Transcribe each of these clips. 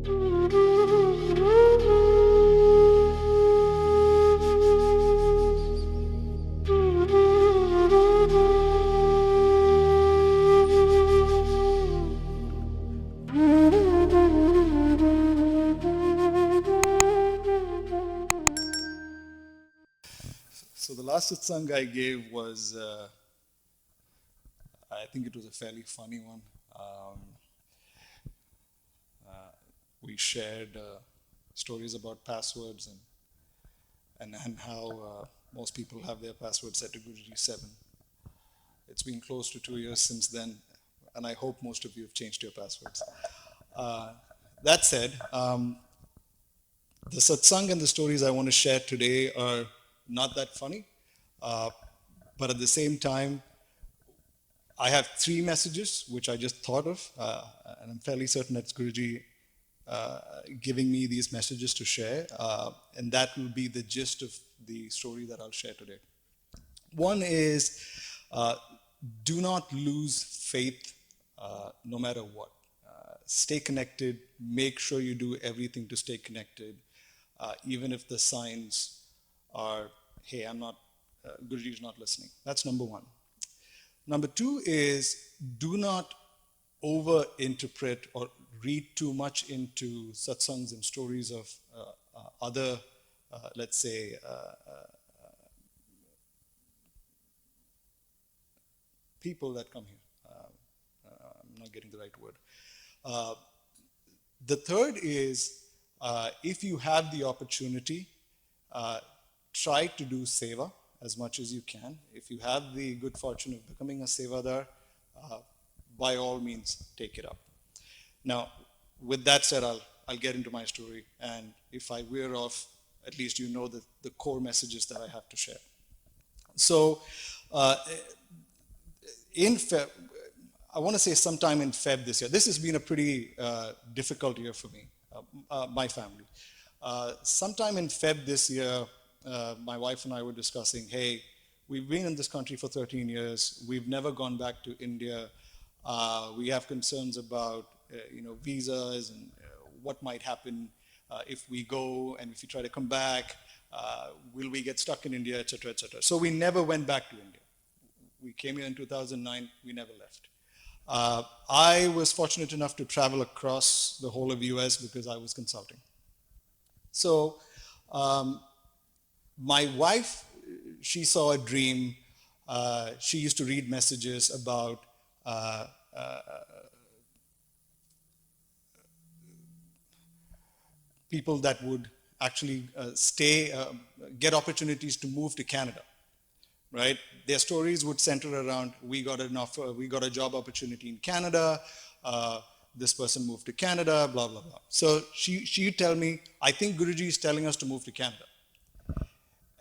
So the last satsang I gave was, I think it was a fairly funny one. We shared stories about passwords and how most people have their passwords set to Guruji 7. It's been close to 2 years since then, and I hope most of you have changed your passwords. That said, the satsang and the stories I want to share today are not that funny, but at the same time, I have 3 messages which I just thought of, and I'm fairly certain that's Guruji giving me these messages to share, and that will be the gist of the story that I'll share today. One is, do not lose faith no matter what. Stay connected, make sure you do everything to stay connected, even if the signs are, hey, Guruji is not listening. That's number 1. Number 2 is, do not over-interpret or read too much into satsangs and stories of other, let's say, people that come here. I'm not getting the right word. The third is, if you have the opportunity, try to do seva as much as you can. If you have the good fortune of becoming a sevadar, by all means, take it up. Now, with that said, I'll get into my story, and if I veer off, at least you know the core messages that I have to share. So, I want to say sometime in Feb this year. This has been a pretty difficult year for me, my family. Sometime in Feb this year, my wife and I were discussing, hey, we've been in this country for 13 years. We've never gone back to India. We have concerns about visas and what might happen if we go, and if we try to come back, will we get stuck in India, etc., etc. So we never went back to India. We came here in 2009. We never left. I was fortunate enough to travel across the whole of US because I was consulting. So my wife, she saw a dream. She used to read messages about people that would actually get opportunities to move to Canada, right? Their stories would center around, we got an offer, we got a job opportunity in Canada, this person moved to Canada, blah, blah, blah. So she'd tell me, I think Guruji is telling us to move to Canada.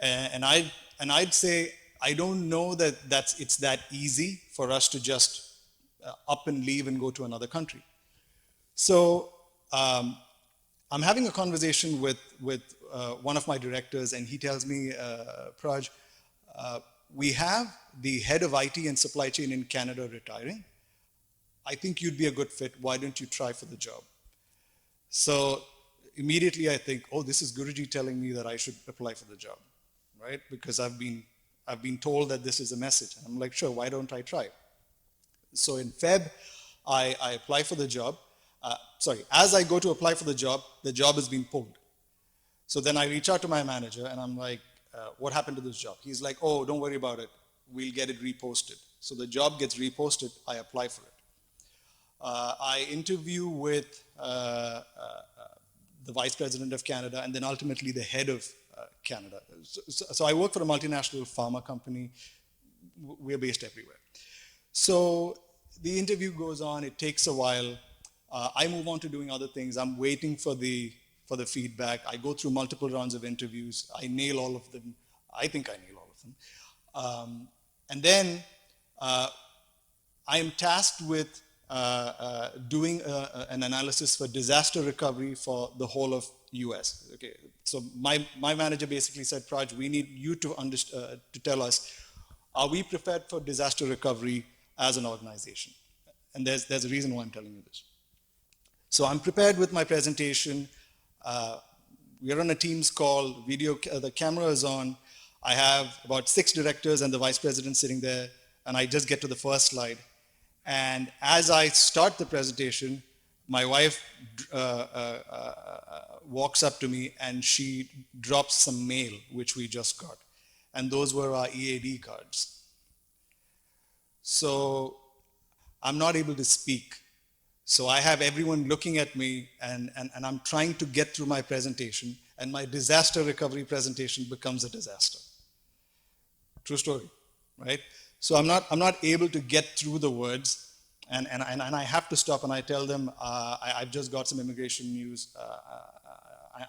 And I'd say, I don't know that it's that easy for us to just up and leave and go to another country. So I'm having a conversation with one of my directors, and he tells me, Praj, we have the head of IT and supply chain in Canada retiring. I think you'd be a good fit. Why don't you try for the job? So immediately I think, oh, this is Guruji telling me that I should apply for the job, right? Because I've been told that this is a message. And I'm like, sure, why don't I try? So in Feb, I apply for the job. As I go to apply for the job has been pulled. So then I reach out to my manager and I'm like, what happened to this job? He's like, oh, don't worry about it. We'll get it reposted. So the job gets reposted. I apply for it. I interview with the Vice President of Canada and then ultimately the head of Canada. So I work for a multinational pharma company. We're based everywhere. So the interview goes on. It takes a while. I move on to doing other things. I'm waiting for the feedback. I go through multiple rounds of interviews. I nail all of them. I think I nail all of them. And then I am tasked with doing an analysis for disaster recovery for the whole of US. Okay, so my manager basically said, Praj, we need you to tell us, are we prepared for disaster recovery as an organization? And there's a reason why I'm telling you this. So I'm prepared with my presentation. We're on a Teams call, the camera is on. I have about 6 directors and the vice president sitting there, and I just get to the first slide. And as I start the presentation, my wife walks up to me and she drops some mail, which we just got. And those were our EAD cards. So I'm not able to speak. So I have everyone looking at me, and I'm trying to get through my presentation, and my disaster recovery presentation becomes a disaster. True story, right? So I'm not able to get through the words, and I have to stop, and I tell them, I've just got some immigration news,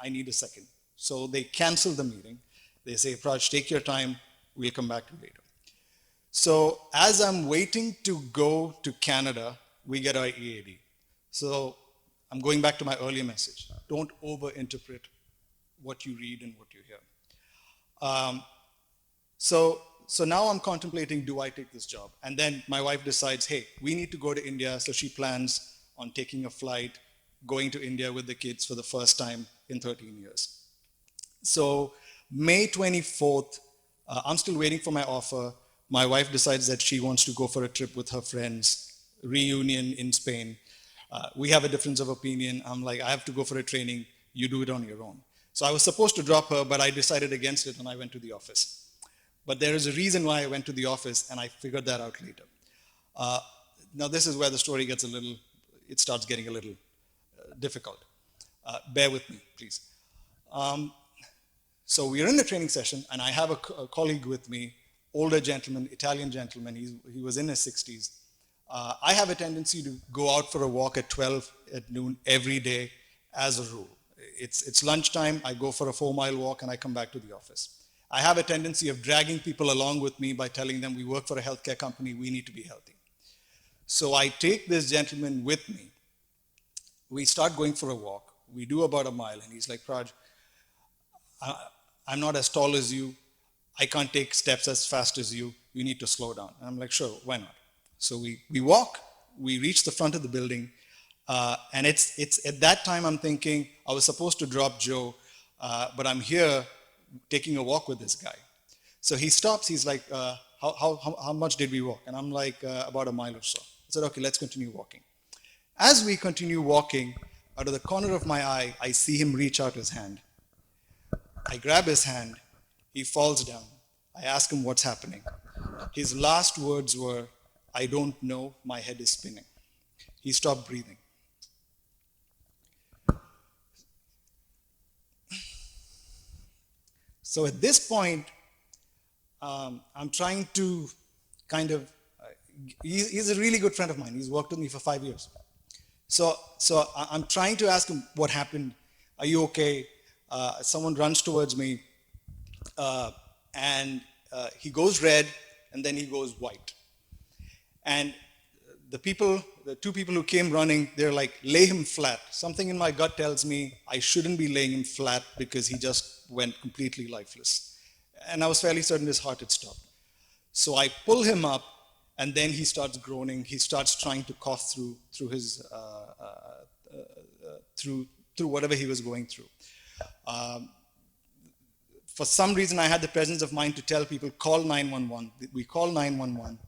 I need a second. So they cancel the meeting. They say, Praj, take your time, we'll come back to you later. So as I'm waiting to go to Canada, we get our EAD. So I'm going back to my earlier message. Don't overinterpret what you read and what you hear. So now I'm contemplating, do I take this job? And then my wife decides, hey, we need to go to India. So she plans on taking a flight, going to India with the kids for the first time in 13 years. So May 24th, I'm still waiting for my offer. My wife decides that she wants to go for a trip with her friends, reunion in Spain. We have a difference of opinion. I'm like, I have to go for a training. You do it on your own. So I was supposed to drop her, but I decided against it and I went to the office. But there is a reason why I went to the office, and I figured that out later. Now this is where the story gets it starts getting a little difficult. Bear with me, please. So we're in the training session, and I have a colleague with me, older gentleman, Italian gentleman. He was in his 60s. I have a tendency to go out for a walk at 12 at noon every day as a rule. It's lunchtime, I go for a 4-mile walk, and I come back to the office. I have a tendency of dragging people along with me by telling them we work for a healthcare company, we need to be healthy. So I take this gentleman with me. We start going for a walk. We do about a mile, and he's like, Praj, I'm not as tall as you. I can't take steps as fast as you. You need to slow down. And I'm like, sure, why not? So we walk, we reach the front of the building, and it's at that time I'm thinking, I was supposed to drop Joe, but I'm here taking a walk with this guy. So he stops, he's like, how much did we walk? And I'm like, about a mile or so. I said, okay, let's continue walking. As we continue walking, out of the corner of my eye, I see him reach out his hand. I grab his hand, he falls down. I ask him what's happening. His last words were, I don't know, my head is spinning. He stopped breathing. So at this point, I'm trying to kind of, he's a really good friend of mine. He's worked with me for 5 years. So I'm trying to ask him what happened. Are you okay? Someone runs towards me, and he goes red, and then he goes white. And the two people who came running, they're like, lay him flat. Something in my gut tells me I shouldn't be laying him flat because he just went completely lifeless. And I was fairly certain his heart had stopped. So I pull him up, and then he starts groaning. He starts trying to cough through his through whatever he was going through. For some reason, I had the presence of mind to tell people, call 911. We call 911.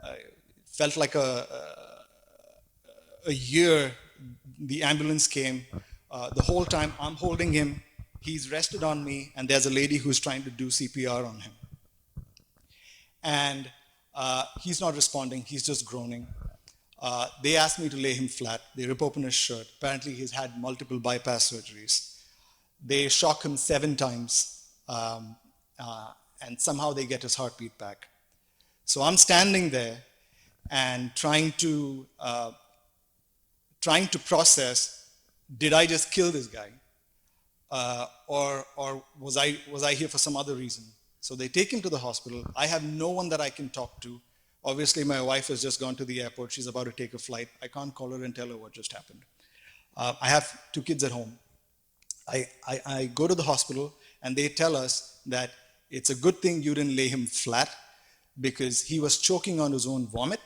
It felt like a year. The ambulance came. The whole time I'm holding him. He's rested on me, and there's a lady who's trying to do CPR on him. And he's not responding. He's just groaning. They asked me to lay him flat. They rip open his shirt. Apparently, he's had multiple bypass surgeries. They shock him 7 times, and somehow they get his heartbeat back. So I'm standing there and trying to process, did I just kill this guy? Or was I here for some other reason? So they take him to the hospital. I have no one that I can talk to. Obviously, my wife has just gone to the airport. She's about to take a flight. I can't call her and tell her what just happened. I have 2 kids at home. I go to the hospital, and they tell us that it's a good thing you didn't lay him flat because he was choking on his own vomit.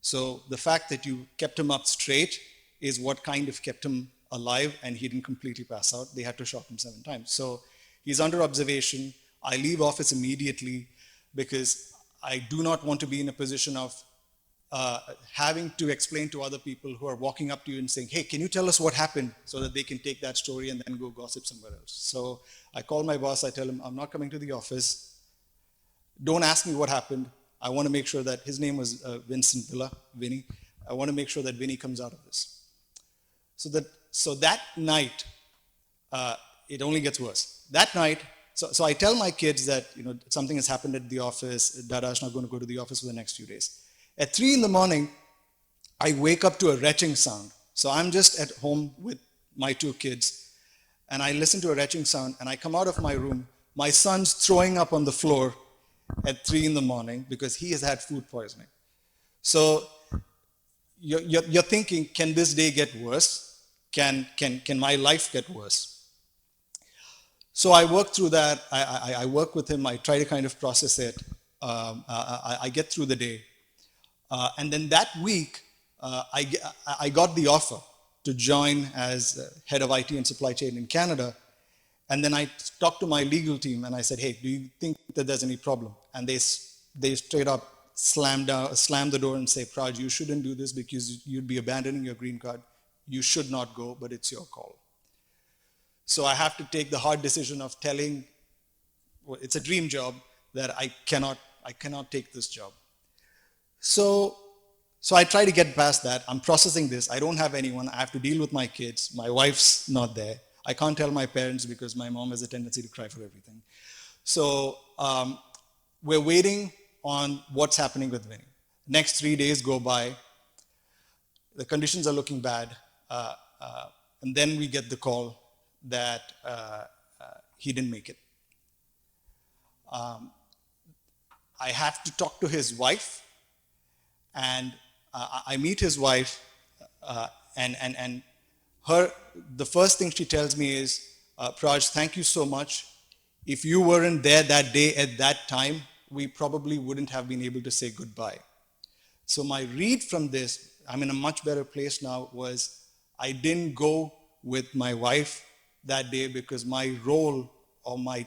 So the fact that you kept him up straight is what kind of kept him alive, and he didn't completely pass out. They had to shock him 7 times. So he's under observation. I leave office immediately because I do not want to be in a position of having to explain to other people who are walking up to you and saying, hey, can you tell us what happened, so that they can take that story and then go gossip somewhere else. So I call my boss, I tell him, I'm not coming to the office. Don't ask me what happened. I want to make sure that, his name was Vincent Villa, Vinny. I want to make sure that Vinny comes out of this. So that night, it only gets worse. That night, so I tell my kids that, something has happened at the office. Dada's not going to go to the office for the next few days. At 3 in the morning, I wake up to a retching sound. So I'm just at home with my 2 kids, and I listen to a retching sound, and I come out of my room. My son's throwing up on the floor at 3 in the morning because he has had food poisoning. So you're thinking, can this day get worse? Can my life get worse? So I work through that. I work with him. I try to kind of process it. I get through the day. And then that week, I got the offer to join as head of IT and supply chain in Canada. And then I talked to my legal team and I said, hey, do you think that there's any problem? And they straight up slam the door and say, Praj, you shouldn't do this because you'd be abandoning your green card. You should not go, but it's your call. So I have to take the hard decision of telling, well, it's a dream job, that I cannot take this job. So I try to get past that. I'm processing this. I don't have anyone. I have to deal with my kids. My wife's not there. I can't tell my parents because my mom has a tendency to cry for everything. So we're waiting on what's happening with Vinny. Next 3 days go by. The conditions are looking bad. And then we get the call that he didn't make it. I have to talk to his wife. And I meet his wife, and the first thing she tells me is, Praj, thank you so much. If you weren't there that day at that time, we probably wouldn't have been able to say goodbye. So my read from this, I'm in a much better place now, was I didn't go with my wife that day because my role or my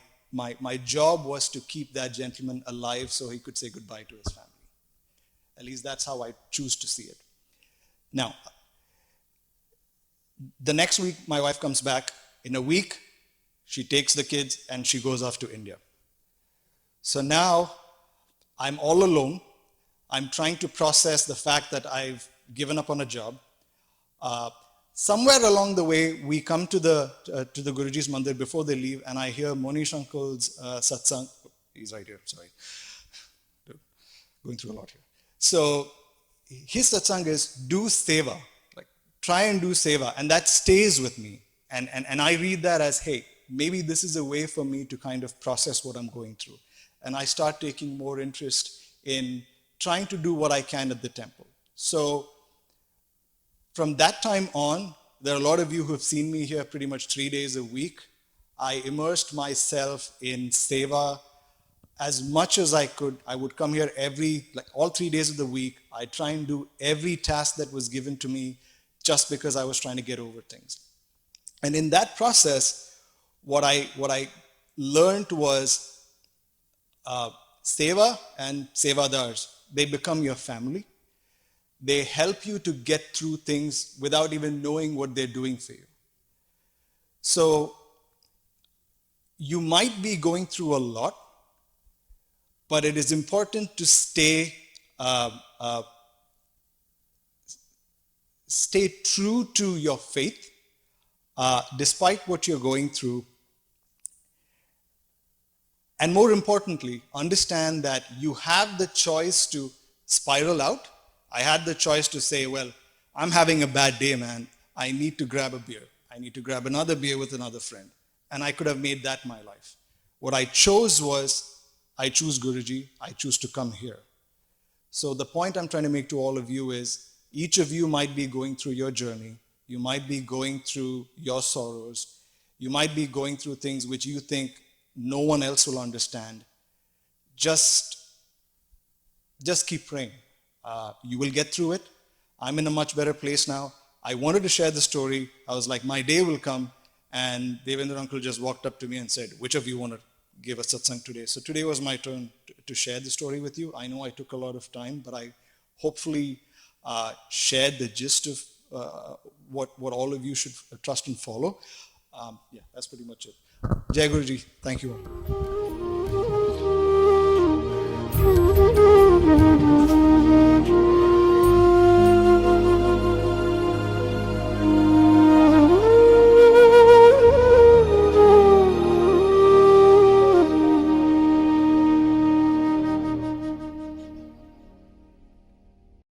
job was to keep that gentleman alive so he could say goodbye to his family. At least that's how I choose to see it. Now, the next week, my wife comes back. In a week, she takes the kids and she goes off to India. So now, I'm all alone. I'm trying to process the fact that I've given up on a job. Somewhere along the way, we come to the Guruji's Mandir before they leave, and I hear Monish Uncle's Satsang. He's right here, sorry. Going through a lot here. So his satsang is do seva, like try and do seva, and that stays with me. And I read that as, hey, maybe this is a way for me to kind of process what I'm going through. And I start taking more interest in trying to do what I can at the temple. So from that time on, there are a lot of you who have seen me here pretty much 3 days a week. I immersed myself in seva as much as I could. I would come here all 3 days of the week. I try and do every task that was given to me just because I was trying to get over things. And in that process, what I learned was seva and sevadars, they become your family. They help you to get through things without even knowing what they're doing for you. So you might be going through a lot, but it is important to stay true to your faith, despite what you're going through. And more importantly, understand that you have the choice to spiral out. I had the choice to say, well, I'm having a bad day, man. I need to grab a beer. I need to grab another beer with another friend. And I could have made that my life. What I chose was, I choose Guruji, I choose to come here. So the point I'm trying to make to all of you is, each of you might be going through your journey. You might be going through your sorrows. You might be going through things which you think no one else will understand. Just keep praying. You will get through it. I'm in a much better place now. I wanted to share the story. I was like, my day will come. And Devendra uncle just walked up to me and said, which of you want to give a satsang today? So today was my turn to share the story with you. I know I took a lot of time, but I hopefully shared the gist of what all of you should trust and follow. Yeah, that's pretty much it. Jai Guruji. Thank you all.